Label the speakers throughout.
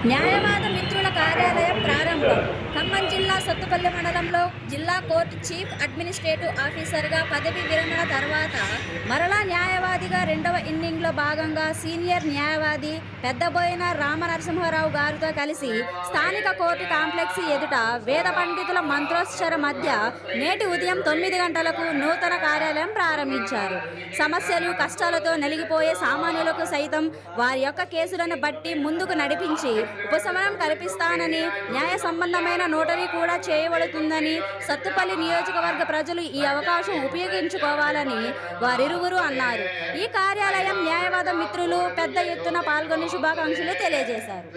Speaker 1: న్యాయవాద మిత్రుల కార్యాలయం ప్రారంభం. ఖమ్మం జిల్లా సత్తుపల్లి మండలంలో జిల్లా కోర్టు చీఫ్ అడ్మినిస్ట్రేటివ్ ఆఫీసర్గా పదవి విరమణ తర్వాత మరలా న్యాయవాదిగా రెండవ ఇన్నింగ్లో భాగంగా సీనియర్ న్యాయవాది పెద్దబోయిన రామనరసింహారావు గారితో కలిసి స్థానిక కోర్టు కాంప్లెక్స్ ఎదుట వేద పండితుల మంత్రోచ్చర మధ్య నేటి ఉదయం 9 గంటలకు నూతన కార్యాలయం ప్రారంభించారు. సమస్యలు కష్టాలతో నలిగిపోయే సామాన్యులకు సైతం వారి యొక్క కేసులను బట్టి ముందుకు నడిపించి ఉపశమనం కల్పిస్తానని, న్యాయ సంబంధమైన నోటరీ కూడా చేయబడుతుందని సత్తుపల్లి నియోజకవర్గ ప్రజలు ఈ అవకాశం ఉపయోగించుకోవాలని వారిరువురు అన్నారు. ఈ కార్యాలయం న్యాయవాద మిత్రులు పెద్ద ఎత్తున పాల్గొని శుభాకాంక్షలు తెలియజేశారు.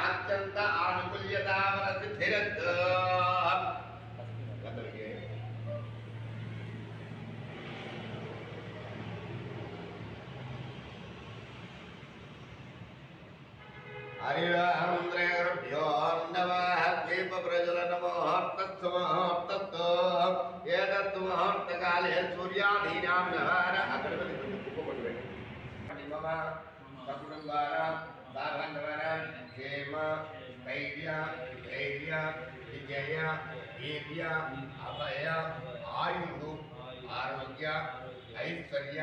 Speaker 2: అత్యంత ఆనుకూల్యతావరసిద్ధిరస్తు. హరిహంద్రేభ్యో నమః. దీప ప్రజల నమో తత్సమస్తు. ఏతత్తు ముహూర్తకాలే సూర్యాదీనాం నవార అగరబత్తి మమ కుటుంబానాం బాంధవానాం క్షేమ ధైర్య ధైర్య విజయ వీర్య అభయ ఆయుడు ఆరోగ్య ఐశ్వర్య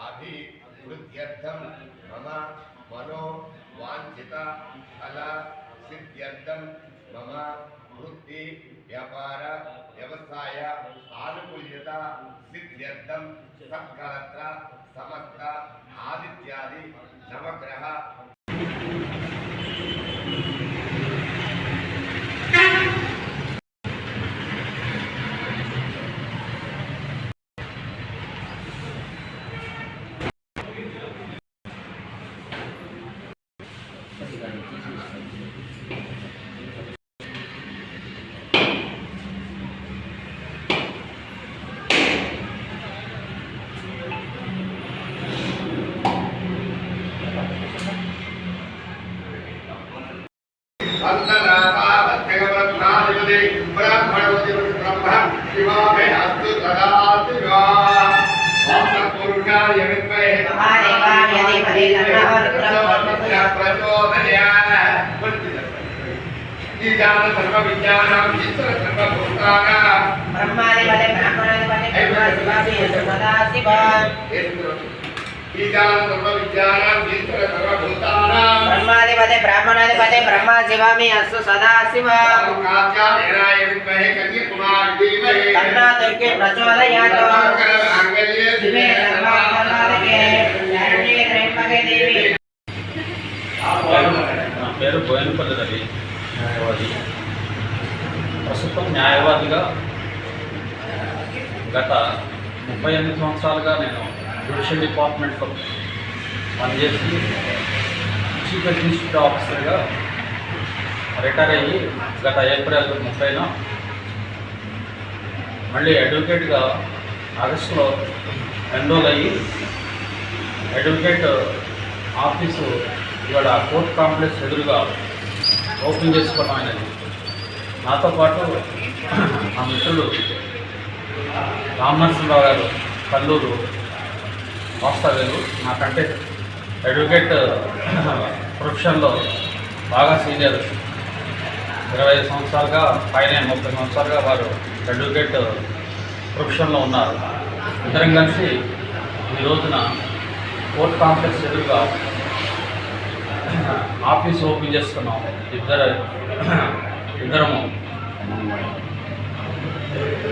Speaker 2: అభివృద్ధ్యర్థం మమ మనో వాంఛిత ఫల సిద్ధ్యర్థం మమ వృత్తి వ్యాపార వ్యవసాయ ఆనుకూల్యత సిద్ధ్యర్థం సత్కలత్ర సమస్త ఆదిత్యాది నవగ్రహ
Speaker 3: బ్రహ్మాధిపతే బ్రాహ్మణాధిపతే బ్రహ్మ శివామి అస్సు సదాశివ. కన్నా దుర్గే ప్రచోదయాత్.
Speaker 4: నా పేరు బోయనపల్లి రవి, న్యాయవాది. ప్రస్తుతం న్యాయవాదిగా గత 38 సంవత్సరాలుగా నేను జ్యుడిషియల్ డిపార్ట్మెంట్లో పనిచేసి చీఫ్ అడ్మినిస్ట్రేటివ్ ఆఫీసర్గా రిటైర్ అయ్యి గత ఏప్రిల్ 30న మళ్ళీ అడ్వకేట్గా ఆగస్టులో ఎన్రోల్ అయ్యి అడ్వకేట్ ఆఫీసు ఇవాళ కోర్ట్ కాంప్లెక్స్ ఎదురుగా ఓపెన్ చేసుకోవడం అయినది. నాతో పాటు మా మిత్రుడు రామనరసింహరావు గారు కల్లూరు వాస్తవ్యులు, నాకంటే అడ్వకేట్ ప్రొఫెషన్లో బాగా సీనియర్, 25 సంవత్సరాలుగా పైన 30 సంవత్సరాలుగా వారు అడ్వకేట్ ప్రొఫెషన్లో ఉన్నారు. ఇద్దరం కలిసి ఈ రోజున కోర్ట్ కాంప్లెక్స్ ఎదురుగా ఆఫీస్ ఓపెన్ చేసుకున్నాం. ఇద్దరము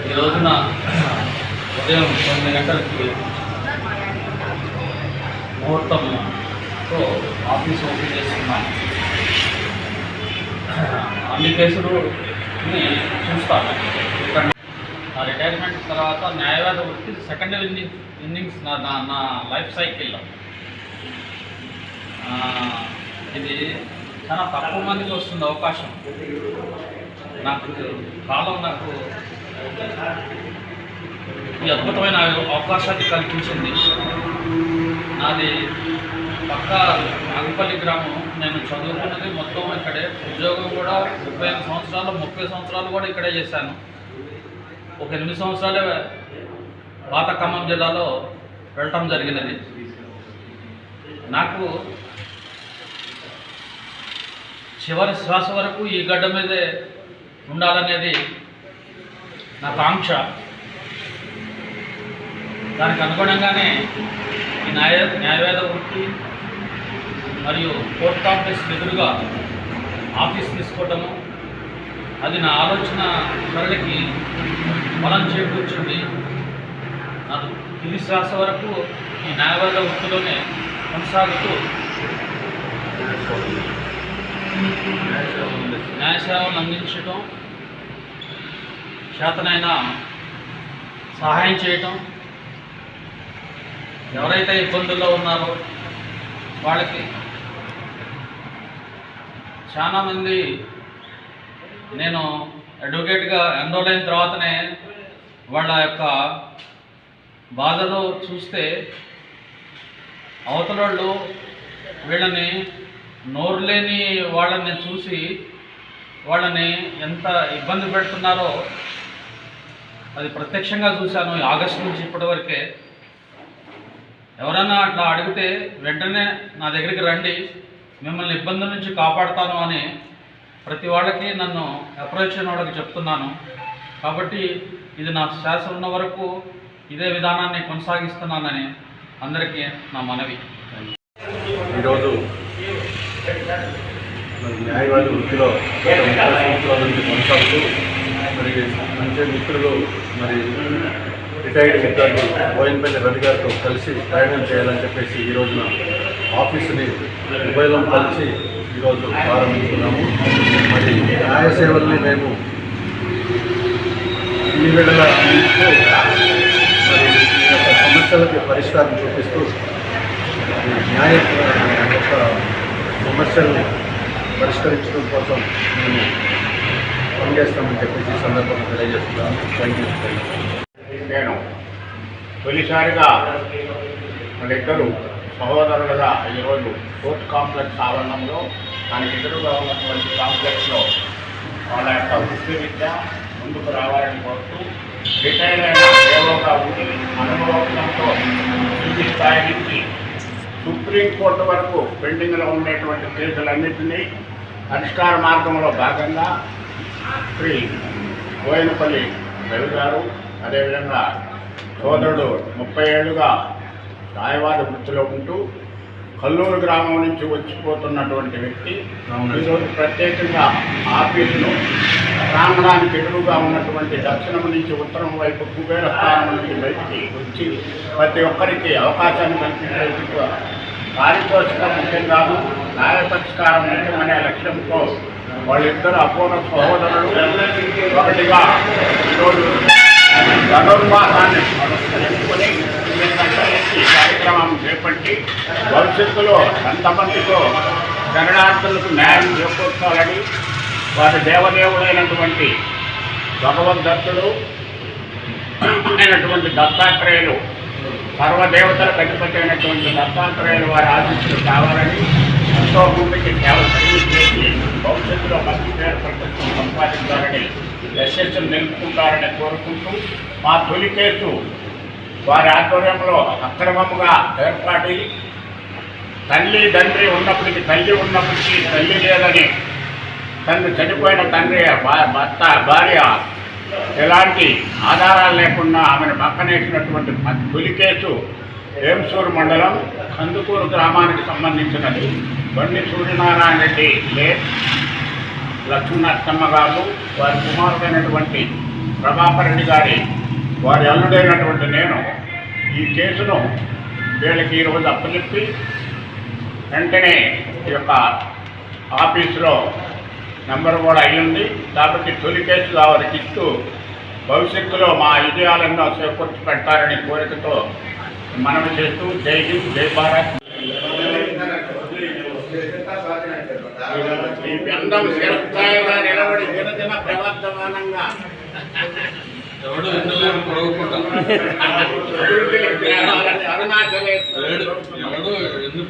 Speaker 4: ఈ రోజున ఉదయం 9 గంటలకి ముహూర్తంతో ఆఫీస్ ఓపెన్ చేసుకున్నాం. అన్ని కేసులు చూస్తాను. నా రిటైర్మెంట్ తర్వాత న్యాయవాద వృత్తి సెకండ్ ఇన్నింగ్స్ నా లైఫ్ సైకిల్లో. ఇది చాలా తక్కువ మందికి వస్తుంది అవకాశం. నాకు ఈ అద్భుతమైన అవకాశాన్ని కల్పించింది నాది పక్క నాగపల్లి గ్రామం. నేను చదువుకున్నది మొత్తం ఇక్కడే, ఉద్యోగం కూడా 35 సంవత్సరాలు 30 సంవత్సరాలు కూడా ఇక్కడే చేశాను. ఒక 8 సంవత్సరాలే పాత ఖమ్మం జిల్లాలో వెళ్ళటం జరిగినది. నాకు చివరి శ్వాస వరకు ఈ గడ్డ మీదే ఉండాలనేది నా కాంక్ష. దానికి అనుగుణంగానే ఈ న్యాయవాద వృత్తి మరియు కోర్టు కాంప్లెక్స్ ఎదురుగా ఆఫీస్ తీసుకోవటము, అది నా ఆలోచన సరళికి బలం చేకూర్చింది. నాకు తుది శ్వాస వరకు ఈ న్యాయవాద వృత్తిలోనే కొనసాగుతూ న్యాయసేవలను అందించటం, చేతనైనా సహాయం చేయటం, ఎవరైతే ఇబ్బందుల్లో ఉన్నారో వాళ్ళకి చాలామంది నేను అడ్వకేట్గా ఎన్రోల్ అయిన తర్వాతనే వాళ్ళ యొక్క బాధలు చూస్తే అవతలోళ్ళు వీళ్ళని నోరు లేని వాళ్ళని చూసి వాళ్ళని ఎంత ఇబ్బంది పెడుతున్నారో అది ప్రత్యక్షంగా చూశాను. ఆగస్టు నుంచి ఇప్పటివరకే ఎవరైనా అట్లా అడిగితే వెంటనే నా దగ్గరికి రండి, మిమ్మల్ని ఇబ్బందుల నుంచి కాపాడుతాను అని ప్రతి వాళ్ళకి నన్ను అప్రోచ్ అయిన వాళ్ళకి చెప్తున్నాను. కాబట్టి ఇది నా శ్వాస ఉన్న వరకు ఇదే విధానాన్ని కొనసాగిస్తున్నానని అందరికీ నా మనవి.
Speaker 5: ఈరోజు న్యాయవాది వృత్తిలో గత 30 సంవత్సరాల నుంచి కొనసాగుతూ మరి మంచి మిత్రులు మరి రిటైర్డ్ విద్యార్థి బోయినపల్లి రవి గారితో కలిసి ప్రయాణం చేయాలని చెప్పేసి ఈ రోజున ఆఫీసుని ఉభయలం కలిసి ఈరోజు ప్రారంభించుకున్నాము. మరి న్యాయ సేవల్ని మేము ఈ వేళ మరి ఈ యొక్క సమస్యలకి పరిష్కారం చూపిస్తూ న్యాయ యొక్క సమస్యల్ని పరిష్కరించడం కోసం మేము పనిచేస్తామని చెప్పేసి ఈ సందర్భంగా తెలియజేస్తున్నాను. Thank you.
Speaker 6: నేను తొలిసారిగా వాళ్ళిద్దరూ సహోదరులుగా ఈరోజు కోర్టు కాంప్లెక్స్ ఆవరణంలో దానికి ఎదురుగా ఉన్నటువంటి కాంప్లెక్స్లో వాళ్ళ యొక్క వృత్తి విద్య ముందుకు రావాలని కోరుతూ రిటైర్ అయిన ఏవోగా ఉండి అనుభవంతో కింది స్థాయి నుంచి సుప్రీంకోర్టు వరకు పెండింగ్లో ఉండేటువంటి కేసులన్నింటినీ పరిష్కార మార్గంలో భాగంగా శ్రీ బోయినపల్లి రవి గారు, అదేవిధంగా సోదరుడు 30 ఏళ్లుగా న్యాయవాద వృత్తిలో ఉంటూ కల్లూరు గ్రామం నుంచి వచ్చిపోతున్నటువంటి వ్యక్తి ఈరోజు ప్రత్యేకంగా ఆఫీసును ప్రాంగణానికి ఎదురుగా ఉన్నటువంటి దక్షిణం నుంచి ఉత్తరం వైపు కుబేర స్థానం నుంచి బయటికి వచ్చి ప్రతి ఒక్కరికి అవకాశాన్ని కల్పించేందుకు పారితోషికం ముఖ్యంగాను న్యాయ పరిష్కారం ముఖ్యమనే లక్ష్యంతో వాళ్ళిద్దరు అపూర్ణ సహోదరులు ఒకటిగా ఈరోజు ధనుర్మాసాన్ని అనుసరించుకొని ఈ కార్యక్రమం చేపట్టి భవిష్యత్తులో ఎంతమందితో శరణార్థులకు న్యాయం చేకూర్చాలని వారి దేవదేవుడైనటువంటి భగవద్దత్తుడు అయినటువంటి దత్తాత్రేయులు, సర్వదేవతలకు అధిపతి అయినటువంటి దత్తాత్రేయులు వారి ఆశీస్సులు కావాలని ఎంతో మందికి సేవ చేసి భవిష్యత్తులో మంచి పేరు ప్రతిష్టం సంపాదించాలని యశస్సును నిలుపుకుంటారని కోరుకుంటూ మా తొలి కేసు వారి ఆధ్వర్యంలో అక్రమముగా ఏర్పాటి తల్లి తండ్రి ఉన్నప్పటికీ తల్లి ఉన్నప్పటికీ తల్లి లేదని తండ్రి చనిపోయిన తండ్రి భర్త భార్య ఎలాంటి ఆధారాలు లేకుండా ఆమెను పక్కనేసినటువంటి తొలి కేసు వేంసూరు మండలం కందుకూరు గ్రామానికి సంబంధించినది. బండి సూర్యనారాయణ రెడ్డి లక్ష్మీనరసమ్మ గారు, వారి కుమారుడైనటువంటి ప్రభాకర్ రెడ్డి గారి వారి అల్లుడైనటువంటి నేను ఈ కేసును వీళ్ళకి ఈరోజు అప్పచెప్పి వెంటనే ఈ యొక్క ఆఫీసులో నెంబర్ కూడా అయ్యింది. కాబట్టి తొలి కేసుగా వారికి ఇస్తూ భవిష్యత్తులో మా విజయాలను చేకూర్చి పెడతారనే కోరికతో మనవి చేస్తూ జై హింద్, జై భారత్. ఈ బృందం చిరస్థాయిగా నిలబడి దినదిన ప్రవర్తమానంగా
Speaker 4: ఎవడు ఎందుకు పొడవుకుంటాం
Speaker 6: అభివృద్ధికి అరుణ అరుణాచలేశ్వర
Speaker 4: ఎవడు ఎందుకు